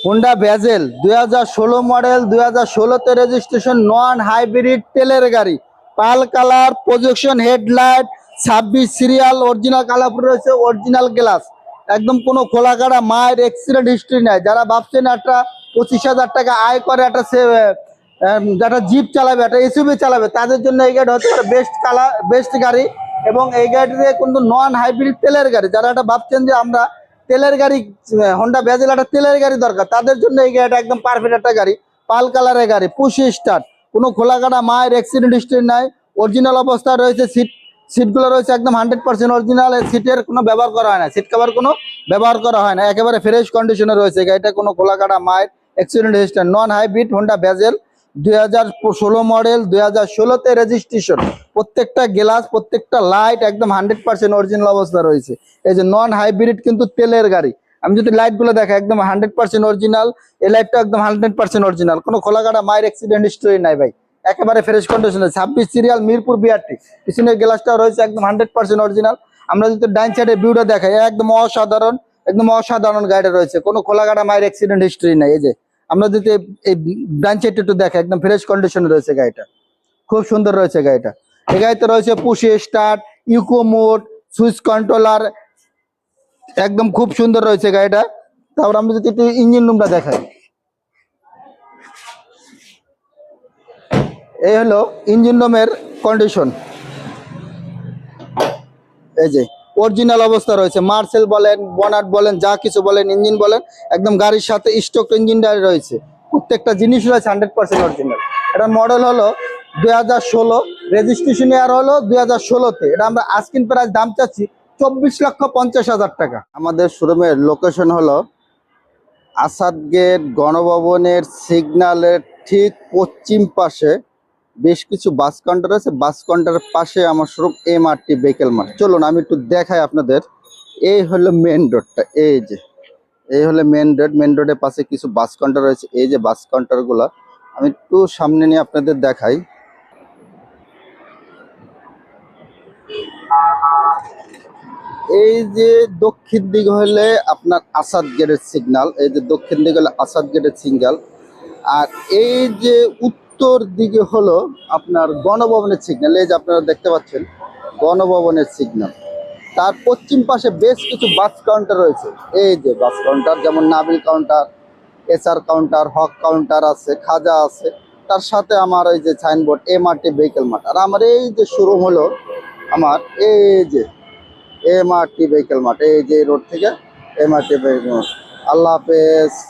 Honda Vezel 2016 model, 2016-তে registration, non hybrid, তেলের গাড়ি, pearl colour, projection headlight, 26 serial, original colour রয়েছে, original glass, একদম কোনো খোলা কাটা মায়ের অ্যাক্সিডেন্ট হিস্ট্রি নাই। যারা ভাবছেন একটা 25,000 টাকা আয় করে একটা যারা জিপ চালাবে, একটা এসইউভি চালাবে, তাদের জন্য এই গাড়ি হতে পারে বেস্ট গাড়ি। এবং এই গাড়িতে কিন্তু নন হাইব্রিড তেলের গাড়ি, যারা এটা ভাবছেন যে আমরা তেলের গাড়ি, হোন্ডা ভেজেল একটা তেলের গাড়ি দরকার, তাদের জন্য এই গাড়িটা একদম পারফেক্ট একটা গাড়ি। পাল কালারের গাড়ি, পুশি স্টার্ট, কোনো খোলা কাটা মায়ের অ্যাক্সিডেন্ট হিস্ট্রি নাই, অরিজিনাল অবস্থায় রয়েছে। সিটগুলো রয়েছে একদম 100% অরিজিনাল। সিটের কোনো ব্যবহার করা হয় না, সিট কভার কোনো ব্যবহার করা হয় না, একেবারে ফ্রেশ কন্ডিশনে রয়েছে গাড়িটা, কোনো খোলা কাটা মায়ের accident history. Non hybrid Honda Vezel 2016 model, 2016-তে রেজিস্ট্রেশন, প্রত্যেকটা গ্লাস, প্রত্যেকটা লাইট একদম 100% অরিজিনাল অবস্থা রয়েছে। এই যে নন হাইব্রিড কিন্তু তেলের গাড়ি, আমি যদি লাইটগুলো দেখা একদম 100% অরিজিনাল, এই লাইটটা একদম 100% অরিজিনাল, কোনো খোলাকাটা মায়ের অ্যাক্সিডেন্ট হিস্ট্রি নাই ভাই, একেবারে ফ্রেশ কন্ডিশনে। 26 সিরিয়াল, মিরপুর বিআরটি, পিছনের গ্লাসটা রয়েছে একদম 100% অরিজিনাল। আমরা যদি ডাইন সাইডের ভিউটা দেখাই, একদম অসাধারণ, একদম অসাধারণ গাড়িটা রয়েছে, কোনো খোলাকাটা মায়ের অ্যাক্সিডেন্ট হিস্ট্রি নাই। এই যে আমরা যদি এই ডাইন সাইডটা একটু দেখা, একদম ফ্রেশ কন্ডিশনে রয়েছে গাড়িটা, খুব সুন্দর রয়েছে গাড়িটা। এই গাড়িতে রয়েছে push start, eco mode, switch controller, একদম খুব সুন্দর রয়েছে গাড়িটা। তারপর আমরা যদি একটু ইঞ্জিন রুমটা দেখাই, এই হলো ইঞ্জিন রুমের কন্ডিশন। এই যে অরিজিনাল অবস্থা রয়েছে, মার্সেল বলেন, বনাট বলেন, যা কিছু বলেন, ইঞ্জিন বলেন, একদম গাড়ির সাথে স্টক ইঞ্জিনটা রয়েছে, প্রত্যেকটা জিনিস রয়েছে 100% অরিজিনাল। এটা মডেল হলো 2016, রেজিস্ট্রেশন ইয়ার হলো 2016-তে। এটা আমরা আস্কিং প্রাইস দাম চাচ্ছি 24,50,000 টাকা। আমাদের শোরুমের লোকেশন হলো আসাদ গেট গণভবনের সিগন্যালের ঠিক পশ্চিম পাশে বেশ কিছু বাস কাউন্টার আছে, বাস কাউন্টারের পাশে আমার শোরুম এমআরটি ভেহিকেল মার্ট। চলুন আমি একটু দেখাই আপনাদের। এই হলো মেন রোডটা, এই যে এই হলো মেন রোড। মেন রোডের পাশে কিছু বাস কাউন্টার রয়েছে, এই যে বাস কাউন্টারগুলো আমি একটু সামনে নিয়ে আপনাদের দেখাই। এই যে দক্ষিণ দিকে হলে আপনার আসাদ গেটের সিগন্যাল, এই যে দক্ষিণ দিকে হলে আসাদ গেটের সিগন্যাল, আর এই যে উত্তর দিকে হলো আপনার গণভবনের সিগন্যাল। এই যে আপনারা দেখতে পাচ্ছেন গণভবনের সিগন্যাল। তার পশ্চিম পাশে বেশ কিছু বাস কাউন্টার রয়েছে, এই যে বাস কাউন্টার, যেমন নাবিল কাউন্টার, এসআর কাউন্টার, হক কাউন্টার আছে, খাজা আছে। তার সাথে আমার এই যে সাইনবোর্ড এমআরটি ভেহিকেল মার্ট। আর আমার এই যে শোরুম হলো আমার এই যে এমআরটি ভেহিকেল মার্ট, এই যে রোড থেকে এমআরটি ভেহিকেল মার্ট। আল্লাহ হাফেজ।